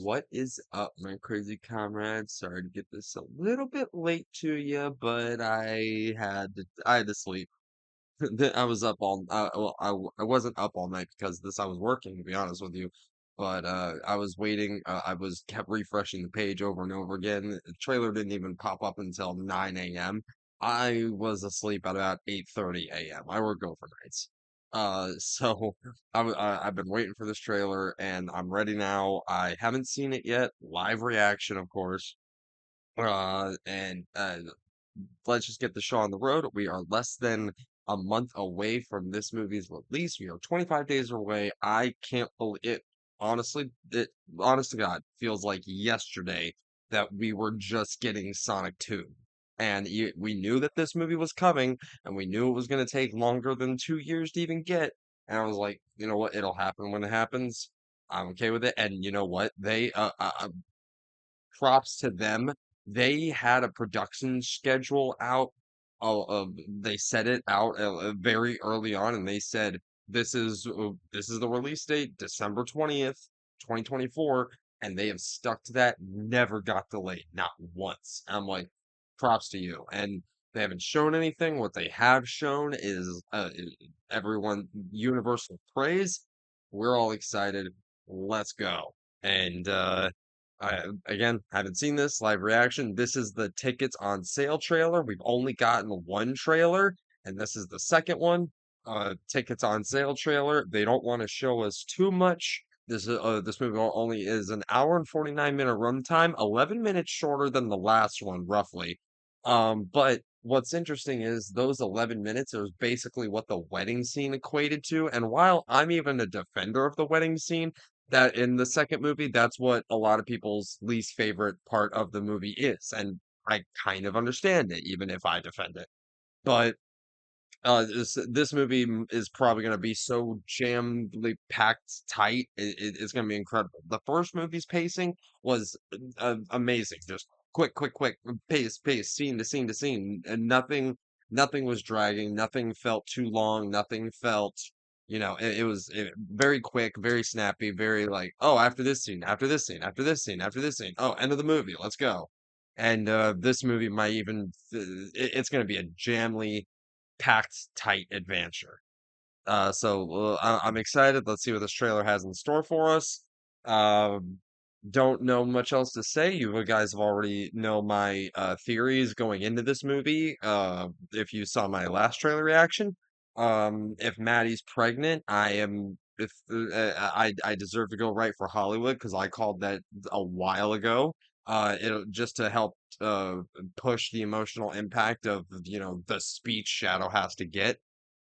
What is up, my crazy comrades? Sorry to get this a little bit late to you, but I had to sleep. I was up all well, I wasn't up all night because this I was working, to be honest with you. But I was waiting. I was kept refreshing the page over and over again. The trailer didn't even pop up until 9 a.m. I was asleep at about 8:30 a.m. I work overnights. So I've been waiting for this trailer and I'm ready now. I haven't seen it yet. Live reaction, of course. And let's just get the show on the road. We are less than a month away from this movie's release. We are 25 days away. I can't believe it. Honestly, it honest to God feels like yesterday that we were just getting Sonic 2. And we knew that this movie was coming, and we knew it was going to take longer than 2 years to even get. And I was like, you know what? It'll happen when it happens. I'm okay with it. And you know what? Props to them. They had a production schedule out. They set it out very early on, and they said this is the release date, December 20th, 2024, and they have stuck to that. Never got delayed, not once. I'm like, props to you. And they haven't shown anything. What they have shown is everyone universal praise. We're all excited. Let's go. And I again haven't seen this live reaction. This is the tickets on sale trailer. We've only gotten one trailer, and this is the second one. Tickets on sale trailer. They don't want to show us too much. This movie only is an hour and 49-minute runtime, 11 minutes shorter than the last one, roughly. But what's interesting is those 11 minutes is basically what the wedding scene equated to. And while I'm even a defender of the wedding scene, that in the second movie, that's what a lot of people's least favorite part of the movie is. And I kind of understand it, even if I defend it. But this movie is probably going to be so jamly packed tight. It's going to be incredible. The first movie's pacing was amazing. Just quick, pace, scene to scene to scene, and nothing was dragging. Nothing felt too long. Nothing felt, it was very quick, very snappy, very like, oh, after this scene, after this scene, after this scene, after this scene. Oh, end of the movie. Let's go. And this movie might even, it's going to be a jamly packed, tight adventure. I'm excited. Let's see what this trailer has in store for us. Um, don't know much else to say. You guys have already know my theories going into this movie. If you saw my last trailer reaction, if Maddie's pregnant, I am. If I deserve to go right for Hollywood because I called that a while ago. It'll just to help uh push the emotional impact of the speech Shadow has to get.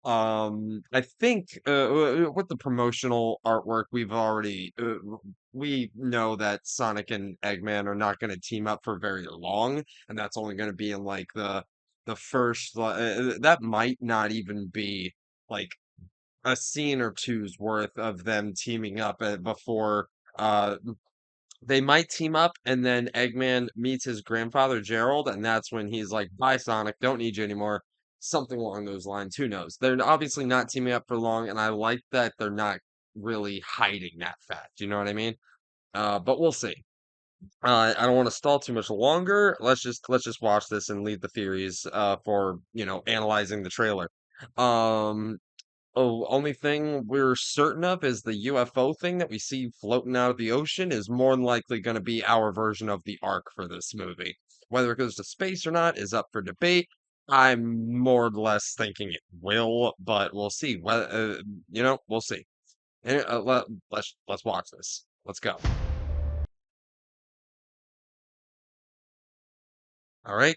I think with the promotional artwork, we know that Sonic and Eggman are not going to team up for very long, and that's only going to be in like the first. That might not even be like a scene or two's worth of them teaming up before they might team up, and then Eggman meets his grandfather Gerald, and that's when he's like, "Bye, Sonic, don't need you anymore." Something along those lines. Who knows? They're obviously not teaming up for long, and I like that they're not really hiding that fact. You know what I mean? But we'll see. I don't want to stall too much longer. Let's just watch this and leave the theories for analyzing the trailer. Um, Oh, only thing we're certain of is the UFO thing that we see floating out of the ocean is more than likely going to be our version of the Ark for this movie. Whether it goes to space or not is up for debate. I'm more or less thinking it will, but we'll see. We'll see. Let's watch this. Let's go. All right,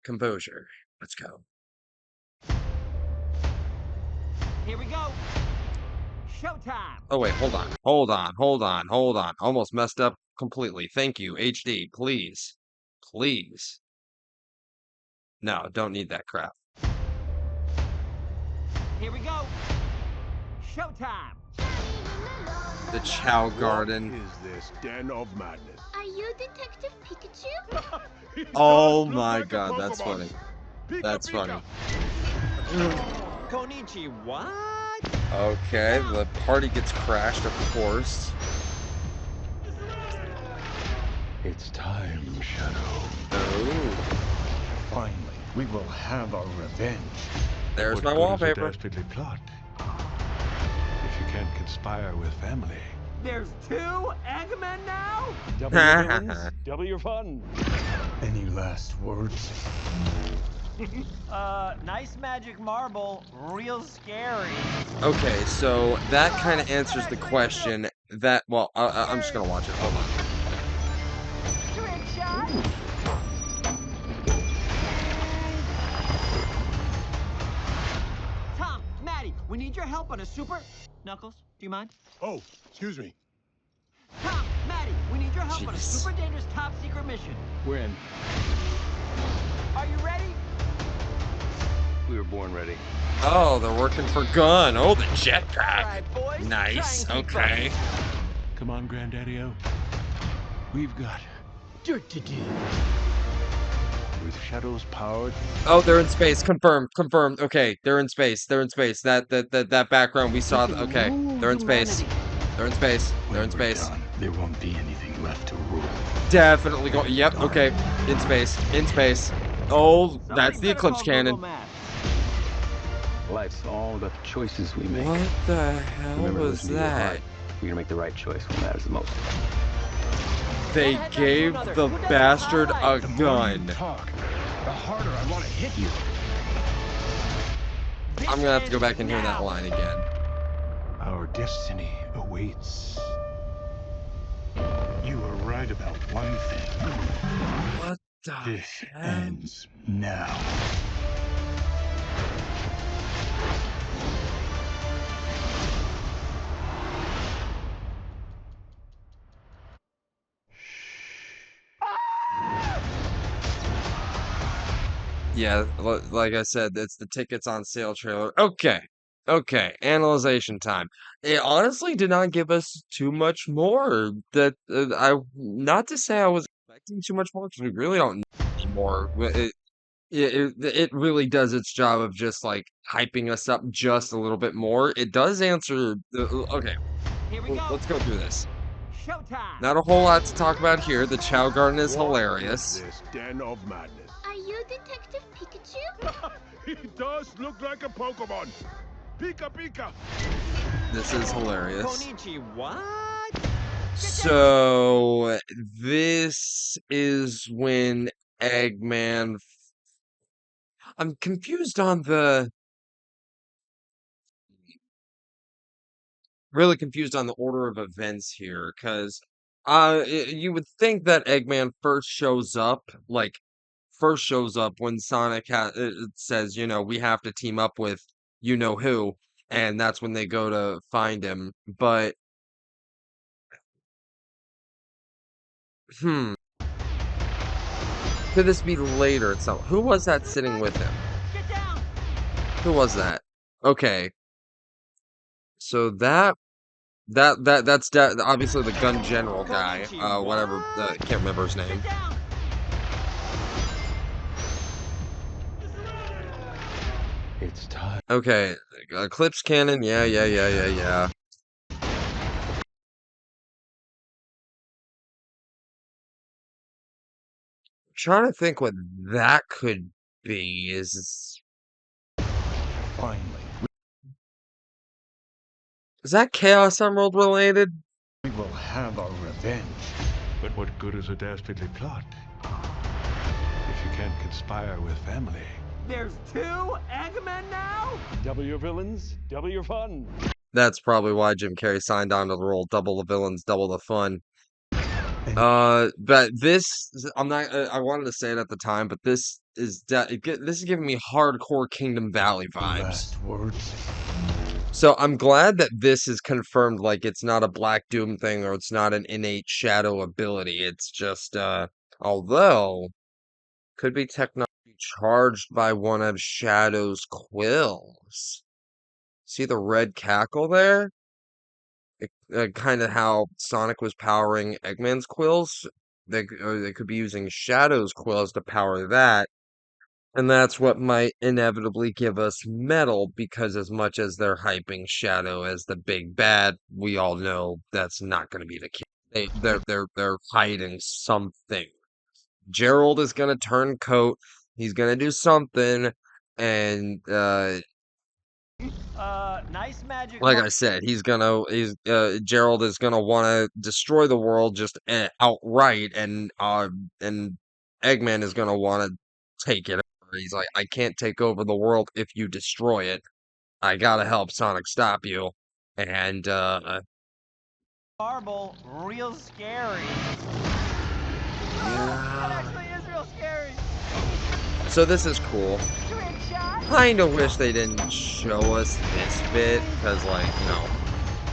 composure. Let's go. Here we go. Showtime. Oh wait, hold on. Almost messed up completely. Thank you, HD. Please, please. No, don't need that crap. Here we go. Showtime. The Chow What Garden. is this den of madness? Are you Detective Pikachu? He does Oh look my like a God, that's Pokemon. funny. Pika That's Pika. funny. Konichi, what? Okay, the party gets crashed, of course. It's time, Shadow. Oh, Finally, we will have our revenge. there's What my good is a wallpaper. dastardly plot if you can't conspire with family? There's two Eggmen now? Double your villains, double your fun. Any last words? Nice magic marble, real scary. Okay, so that kind of That answers the actually is real question that, well, I'm just gonna watch it. Hold on. trick shot. Tom, Maddie, we need your help on a super... Knuckles, do you mind? Oh, excuse me. Tom, Maddie, we need your help on a Jeez. super dangerous top secret mission. We're in. Are you ready? We were born ready. Oh, they're working for Gun. Oh, the All jetpack. right, boys. Nice. Try and keep Okay. Come on, Granddaddy-O. We've got dirt to do. with Shadow's power. Oh, they're in space. Confirmed. Confirmed. Okay, they're in space. They're in space. That background we saw. Okay, they're in space. They're in space. They're in When we're space. done, there won't be anything left to rule. Definitely go. Yep. Okay. In space. In space. Oh, that's the Somebody better eclipse call Google cannon. Maps. Life's all about the choices we make. What the hell Remember to was listen to your heart. that? You're gonna make the right choice when it matters the most. They One head back to gave another. the Who does the bastard a highlights? The more you gun. talk, the harder I want to hit you. I'm gonna have to go This back and ends hear that now. line again. Our destiny awaits. You were right about one thing. What the This hell? ends now. Yeah, like I said, it's the tickets on sale trailer. Okay. Okay, analyzation time. It honestly did not give us too much more. That I not to say I was expecting too much more because we really don't know anymore. It really does its job of just like hyping us up just a little bit more. It does answer okay, Here we go. let's go through this. Showtime. Not a whole lot to talk about here. The Chow Garden is What hilarious. is this den of madness? Are you Detective Pikachu? He does look like a Pokemon. Pika Pika. This is hilarious. Konichi, what? So this is when Eggman. I'm confused on the. Really confused on the order of events here, because you would think that Eggman first shows up when Sonic says, we have to team up with you know who, and that's when they go to find him. But hmm, could this be later? It's not. Who was that sitting with him? Get down. Who was that? Okay, so that's obviously the gun general guy. Konichi, Whatever. what? Can't remember his Get name. down. It's time. Okay, Eclipse Cannon. Yeah. Trying to think what that could be. Finally, Is that Chaos Emerald related? we will have our revenge. But what good is a dastardly plot if you can't conspire with family? There's two Eggmen now? Double your villains, double your fun. That's probably why Jim Carrey signed on to the role. Double the villains, double the fun. But I'm not. I wanted to say it at the time, but this is giving me hardcore Kingdom Valley The vibes. last words. So I'm glad that this is confirmed. Like it's not a Black Doom thing, or it's not an innate shadow ability. It's just, although could be technology charged by one of Shadow's quills. See the red cackle there? Kind of how Sonic was powering Eggman's quills. They could be using Shadow's quills to power that. And that's what might inevitably give us Metal, because as much as they're hyping Shadow as the big bad, we all know that's not going to be the case. they're hiding something. Gerald is gonna turn coat. He's gonna do something, and Nice magic. like I said, he's Gerald is gonna want to destroy the world just outright, and Eggman is gonna want to take it over. He's like, I can't take over the world if you destroy it. I gotta help Sonic stop you. And Marble, real scary. That yeah. actually is real scary. So this is cool. Trick shot. Kinda wish they didn't show us this bit, because, like,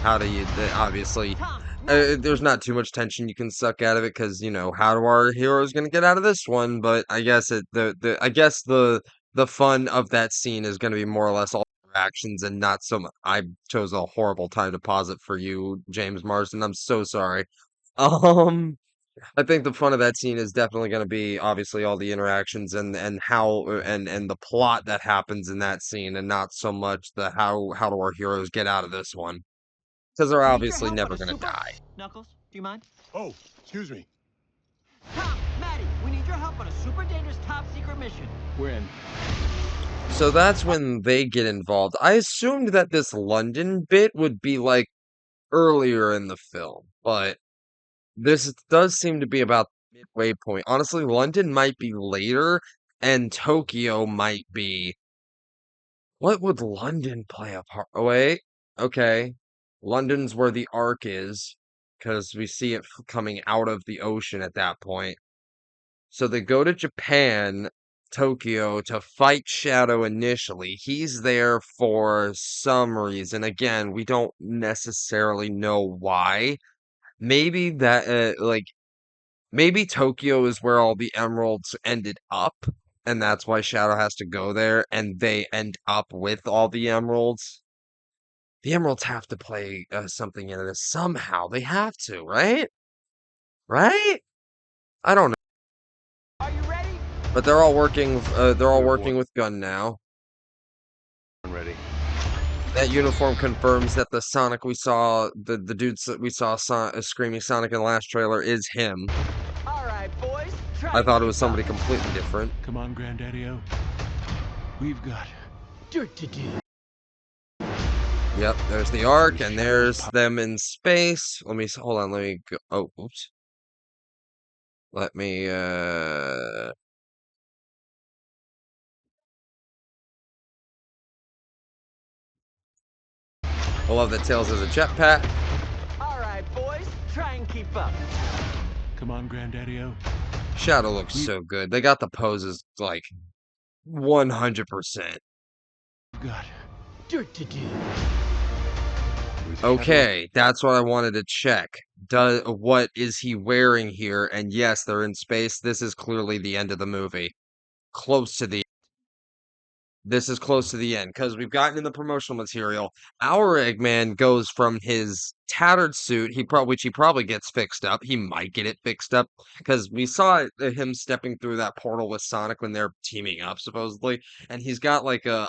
how do you obviously, Tom, Matt, there's not too much tension you can suck out of it, because, how do our heroes gonna get out of this one? But I guess I guess the fun of that scene is gonna be more or less all interactions and not so much. I chose a horrible time to pause it for you, James Marsden. I'm so sorry. Um, I think the fun of that scene is definitely going to be obviously all the interactions and how and the plot that happens in that scene, and not so much the how do our heroes get out of this one, because they're we need your obviously help on never a going to super. die. Knuckles, do you mind? Oh, excuse me. Tom, Maddie, we need your help on a super dangerous top secret mission. When? So that's when they get involved. I assumed that this London bit would be like earlier in the film, but this does seem to be about the midway point. Honestly, London might be later, and Tokyo might be. What would London play a part? Oh, wait. Okay. London's where the Ark is, because we see it coming out of the ocean at that point. So they go to Japan, Tokyo, to fight Shadow initially. He's there for some reason. Again, we don't necessarily know why. Maybe that, maybe Tokyo is where all the emeralds ended up, and that's why Shadow has to go there, and they end up with all the emeralds. The emeralds have to play something in this somehow. They have to, right? Right? I don't know, Are you ready? but they're all working. They're all Good working one. with gun now. I'm ready. That uniform confirms that the Sonic we saw, the dudes that we saw screaming Sonic in the last trailer, is him. All right, boys. Try I and thought it keep was up. somebody completely different. Come on, Granddaddy-O. We've got Dirt to do. Yep, there's the Ark, with and Shadow's there's them in space. Hold on, let me go. Oh, oops. Let me, I love that Tails has a jetpack. All right, boys. Try and keep up. Come on, Granddaddy-O. Shadow looks We've so good. They got the poses, like, 100%. got Dirt to do. With Shadow's Okay, that's what I wanted to check. What is he wearing here? And yes, they're in space. This is clearly the end of the movie. Close to the This is close to the end, because we've gotten in the promotional material. Our Eggman goes from his tattered suit, which he probably gets fixed up. He might get it fixed up, because we saw him stepping through that portal with Sonic when they're teaming up, supposedly, and he's got like a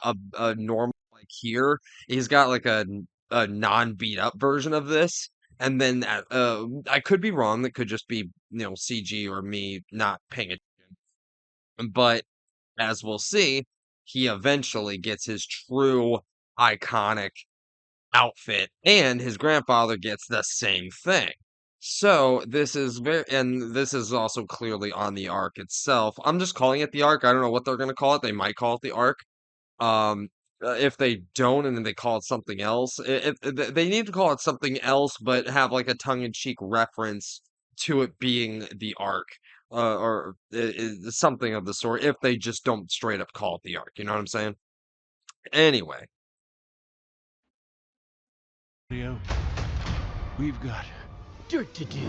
normal, like here. He's got like a non beat up version of this. And then I could be wrong. That could just be CG or me not paying attention. But as we'll see, he eventually gets his true iconic outfit, and his grandfather gets the same thing. So this is also clearly on the arc itself. I'm just calling it the arc. I don't know what they're gonna call it. They might call it the arc. Um, if they don't, and then they call it something else, they need to call it something else, but have like a tongue-in-cheek reference to it being the arc, or something of the sort. If they just don't straight up call it the arc, you know what I'm saying? Anyway, Granddaddy-O. We've got Dirt to do.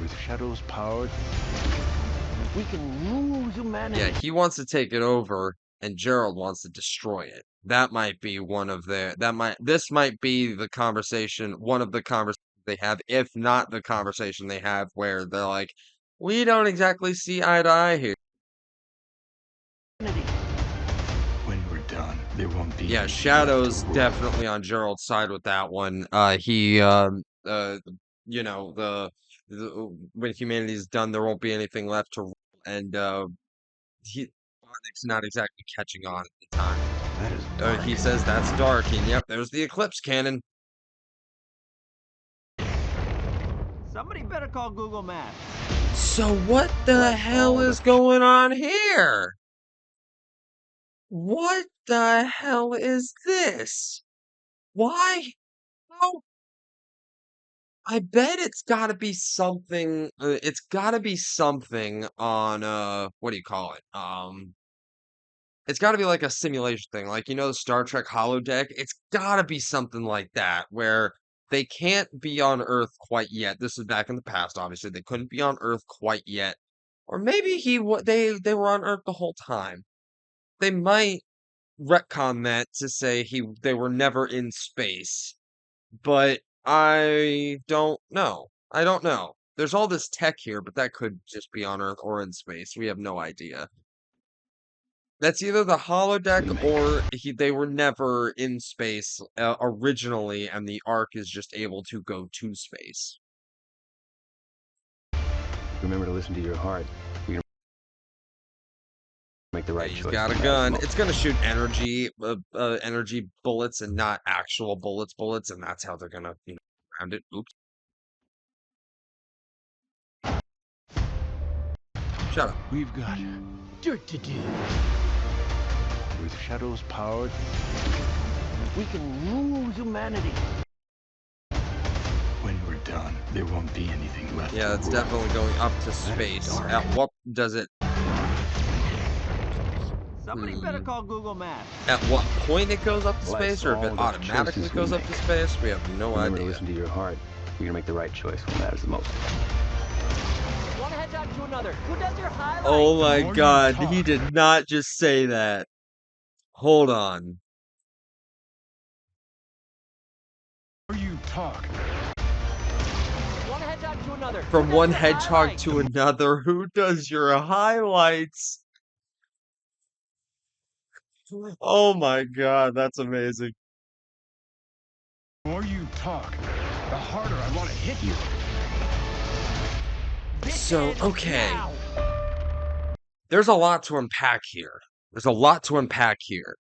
with Shadow's power. We can rule humanity. yeah, he wants to take it over, and Gerald wants to destroy it. That might be one of their. This might be the conversation. One of the conversations they have, if not the conversation they have, where they're like, "We don't exactly see eye to eye here." when we're done. There won't be Yeah, anything left to Shadow's rule. definitely on Gerald's side with that one. when humanity's done, there won't be anything left to rule, and Robotnik's not exactly catching on at the time. That is dark. He says that's dark, and yep, there's the eclipse cannon. Somebody better call Google Maps. So what the Like hell all the is going on here? What the hell is this? Why? How? I bet it's got to be something. It's got to be something on what do you call it? It's got to be like a simulation thing, like the Star Trek holodeck. It's got to be something like that where they can't be on Earth quite yet. This is back in the past, obviously. They couldn't be on Earth quite yet, or maybe they were on Earth the whole time. They might retcon that to say they were never in space, but I don't know. I don't know. There's all this tech here, but that could just be on Earth or in space. We have no idea. That's either the holodeck or they were never in space originally, and the Ark is just able to go to space. Remember to listen to your heart. You're gonna make the right He's choice. got a That is gun. most- It's gonna shoot energy bullets and not actual bullets, and that's how they're gonna, round it. Oops. Shut up. We've got Dirt to do. with shadows powered. We can rule humanity. When we're done, there won't be anything left. Yeah, to it's rule. definitely going up to space. dark. At what does it? Somebody better call Google Maps. At what point it goes up to Life's space, or if it all the automatically choices we goes up to make. space, we have no Remember to idea. listen to your heart. You're gonna make the right choice when matters the most. One hedgehog to another. Who does your highlights? Oh my more you god, he talk- did not just say that. Hold on. The more you talk, One hedgehog to another. Who From does one your hedgehog highlights? to another, who does your highlights? Oh my god, that's amazing. the more you talk, the harder I want to hit you. This So, ends okay. now. There's a lot to unpack here. There's a lot to unpack here.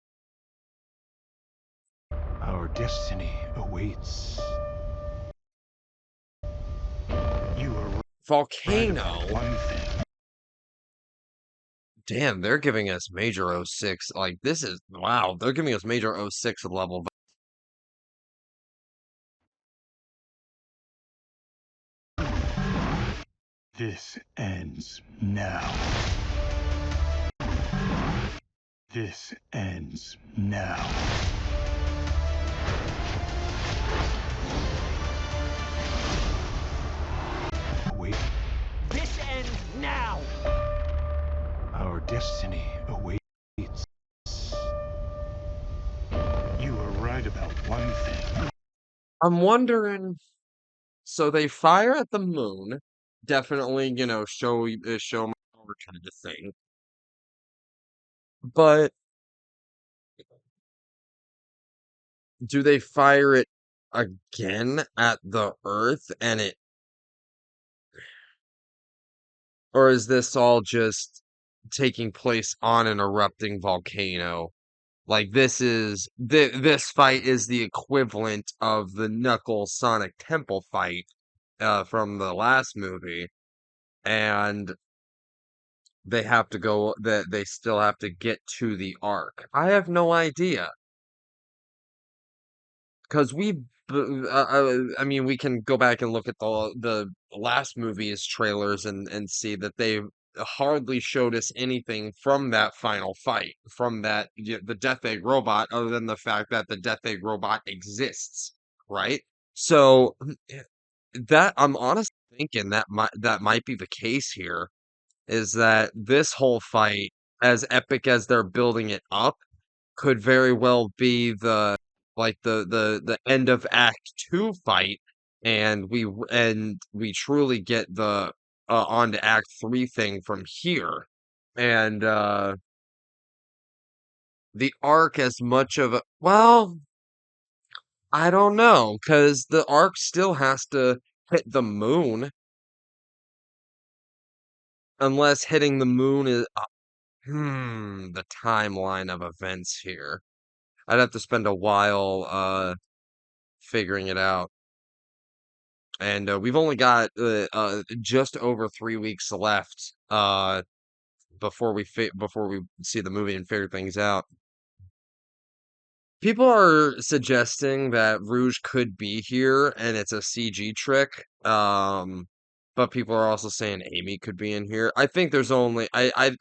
Our destiny awaits. You are right about Volcano. one thing. Damn, they're giving us Major 06. Like, this is, wow, they're giving us Major 06 level. This ends now. This ends now. Wait, This ends now. our destiny awaits. You were right about one thing. I'm wondering, so they fire at the moon, definitely, show my power kind of thing. But do they fire it again at the Earth or is this all just taking place on an erupting volcano? Like this fight is the equivalent of the Knuckles Sonic Temple fight from the last movie, and they still have to get to the Ark. I have no idea. Because I mean, we can go back and look at the last movie's trailers and see that they hardly showed us anything from that final fight, from the Death Egg robot, other than the fact that the Death Egg robot exists, right? So that I'm honestly thinking that might be the case here, is that this whole fight, as epic as they're building it up, could very well be the end of Act 2 fight, and we truly get the on to Act 3 thing from here. And the arc, as much of a, well, I don't know, because the arc still has to hit the moon, unless hitting the moon is the timeline of events here. I'd have to spend a while figuring it out. And we've only got just over 3 weeks left before we see the movie and figure things out. People are suggesting that Rouge could be here and it's a CG trick. But people are also saying Amy could be in here. I think there's only I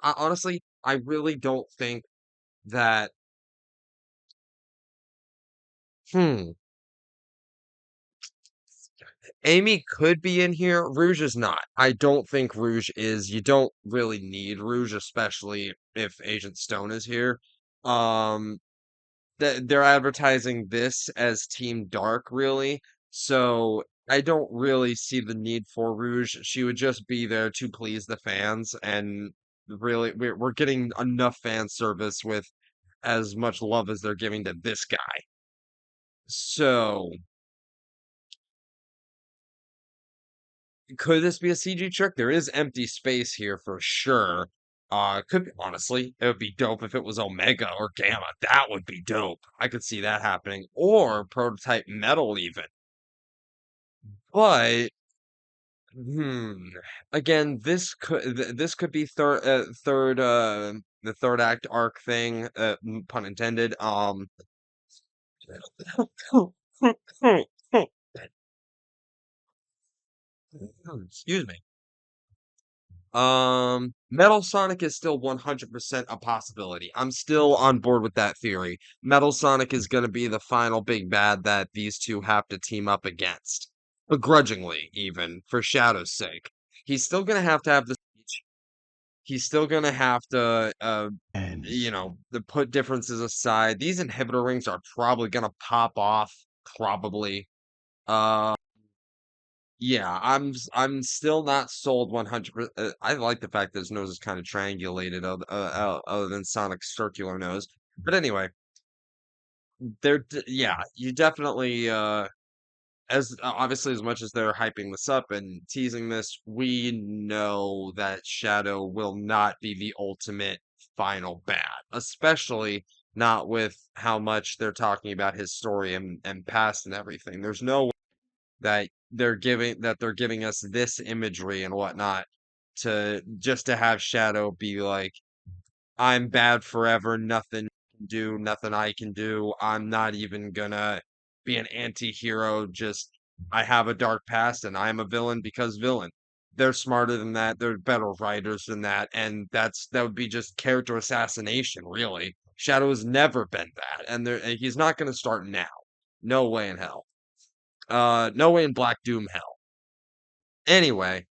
honestly I really don't think that hmm Amy could be in here. Rouge is not. I don't think Rouge is. You don't really need Rouge, especially if Agent Stone is here. Um, they're advertising this as Team Dark, really. So I don't really see the need for Rouge. She would just be there to please the fans, and really, we're getting enough fan service with as much love as they're giving to this guy. So. Could this be a CG trick? There is empty space here for sure. Could be, honestly, it would be dope if it was Omega or Gamma. That would be dope. I could see that happening. Or prototype metal even. But hmm, again, this could be the third act arc thing, pun intended. Excuse me. Metal Sonic is still 100% a possibility. I'm still on board with that theory. Metal Sonic is going to be the final big bad that these two have to team up against. Begrudgingly, even, for Shadow's sake. He's still going to have the speech. He's still going to have to, Ends. to put differences aside. These inhibitor rings are probably going to pop off, probably. Uh, yeah, I'm still not sold 100%. I like the fact that his nose is kind of triangulated, other than Sonic's circular nose. But anyway, yeah, you definitely as obviously as much as they're hyping this up and teasing this, we know that Shadow will not be the ultimate final bad, especially not with how much they're talking about his story and past and everything. There's no they're giving us this imagery and whatnot to just to have Shadow be like, I'm bad forever, nothing I can do. I'm not even gonna be an anti-hero, just I have a dark past and I'm a villain because villain. They're smarter than that, they're better writers than that, and that would be just character assassination, really. Shadow has never been that, and he's not gonna start now. No way in hell. No way in Black Doom hell. Anyway,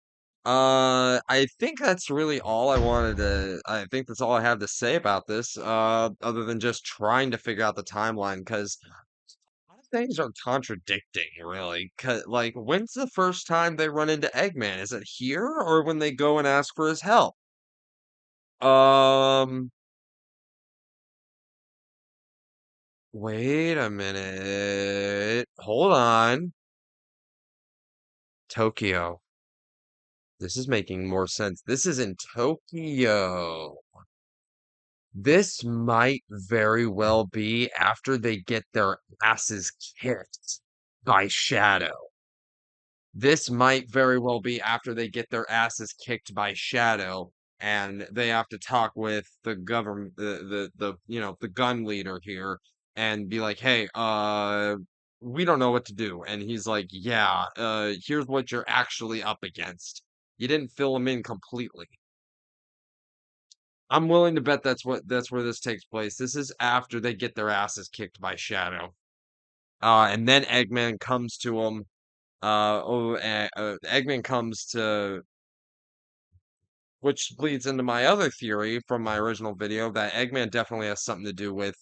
I think that's really all I think that's all I have to say about this, other than just trying to figure out the timeline, because a lot of things are contradicting, really. Like, when's the first time they run into Eggman? Is it here or when they go and ask for his help? Um, Wait a minute. Hold on. Tokyo. This is making more sense. This is in Tokyo. This might very well be after they get their asses kicked by Shadow. This might very well be after they get their asses kicked by Shadow and they have to talk with the government, the gun leader here and be like, "Hey, we don't know what to do." And he's like, "Yeah, here's what you're actually up against. You didn't fill them in completely." I'm willing to bet that's where this takes place. This is after they get their asses kicked by Shadow. And then Eggman comes to him. Eggman comes to, which leads into my other theory from my original video that Eggman definitely has something to do with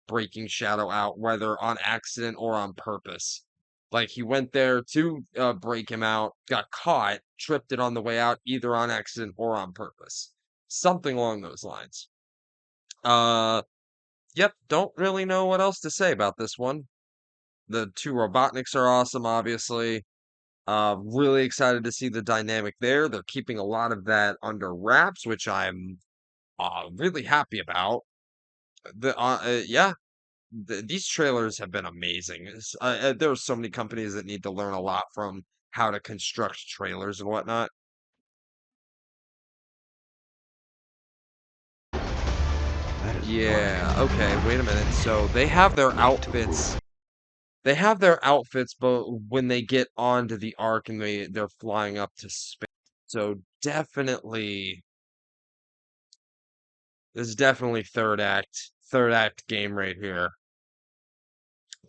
breaking Shadow out, whether on accident or on purpose. Like he went there to break him out, got caught, tripped it on the way out, either on accident or on purpose. Something along those lines. Uh, Yep, don't really know what else to say about this one. The two Robotniks are awesome, obviously. Really excited to see the dynamic there. They're keeping a lot of that under wraps, which I'm really happy about. Yeah, these trailers have been amazing. There are so many companies that need to learn a lot from how to construct trailers and whatnot. That is Yeah, barking. okay, wait a minute. So they have their outfits. They have their outfits, but when they get onto the arc and they're flying up to space. So definitely, this is definitely third act game right here,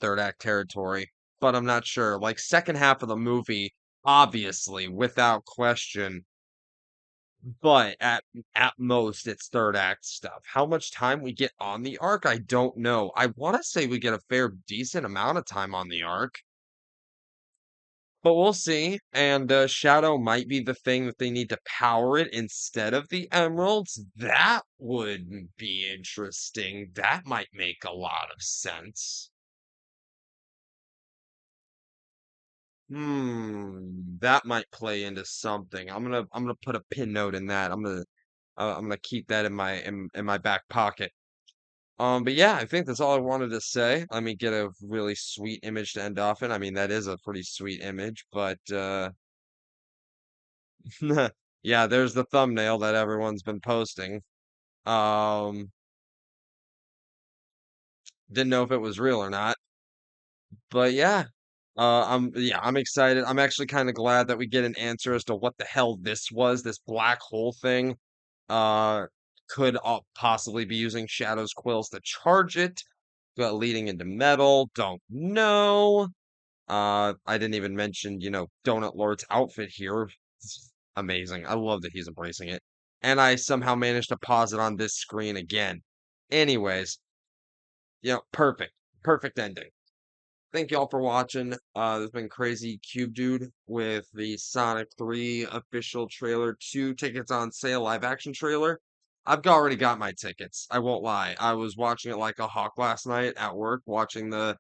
third act territory. But I'm not sure. Like second half of the movie, obviously, without question. But at most, it's third act stuff. How much time we get on the arc, I don't know. I want to say we get a fair decent amount of time on the arc. But we'll see, and, Shadow might be the thing that they need to power it instead of the emeralds. That would be interesting. That might make a lot of sense. That might play into something. I'm gonna put a pin note in that. I'm gonna keep that in my back pocket. But yeah, I think that's all I wanted to say. Let me get a really sweet image to end off in. I mean, that is a pretty sweet image, but, yeah, there's the thumbnail that everyone's been posting. Um, didn't know if it was real or not, but yeah. I'm excited. I'm actually kind of glad that we get an answer as to what the hell this was, this black hole thing. Uh, could possibly be using Shadow's quills to charge it, but leading into metal, don't know. I didn't even mention, Donut Lord's outfit here. It's amazing. I love that he's embracing it. And I somehow managed to pause it on this screen again. Anyways, perfect. Perfect ending. Thank y'all for watching. This has been Crazy Cube Dude with the Sonic 3 official trailer, 2 tickets on sale, live action trailer. Already got my tickets. I won't lie. I was watching it like a hawk last night at work, watching I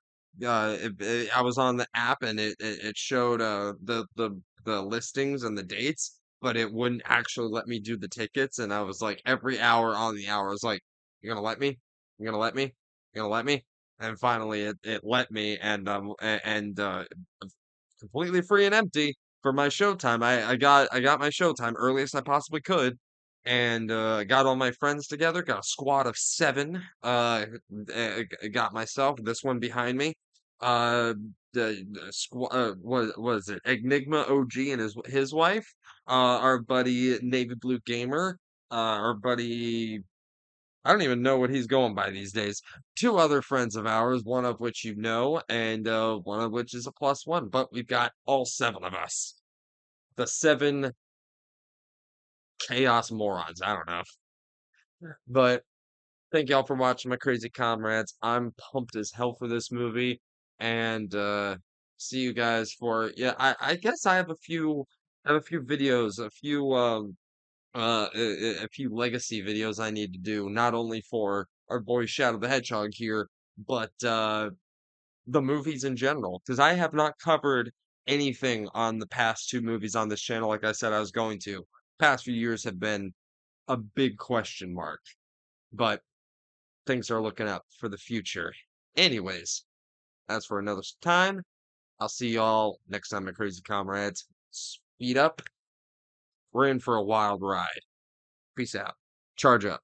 was on the app and it showed the listings and the dates, but it wouldn't actually let me do the tickets. And I was like, every hour on the hour, I was like, "You're gonna let me? You're gonna let me? You're gonna let me?" And finally it let me and completely free and empty for my showtime. I got my showtime earliest I possibly could, and got all my friends together, got a squad of 7, got myself this one behind me, the squad, what was it, Enigma OG and his wife, our buddy Navy Blue Gamer, our buddy, I don't even know what he's going by these days. 2 other friends of ours, one of which you know, and one of which is a +1. But we've got all 7 of us. The 7 chaos morons. I don't know. But thank y'all for watching, my crazy comrades. I'm pumped as hell for this movie. And see you guys for, yeah, I guess I have a few videos, a few legacy videos I need to do, not only for our boy Shadow the Hedgehog here, but the movies in general. Because I have not covered anything on the past 2 movies on this channel, like I said I was going to. Past few years have been a big question mark, but things are looking up for the future. Anyways, as for another time, I'll see y'all next time, my crazy comrades. Speed up. We're in for a wild ride. Peace out. Charge up.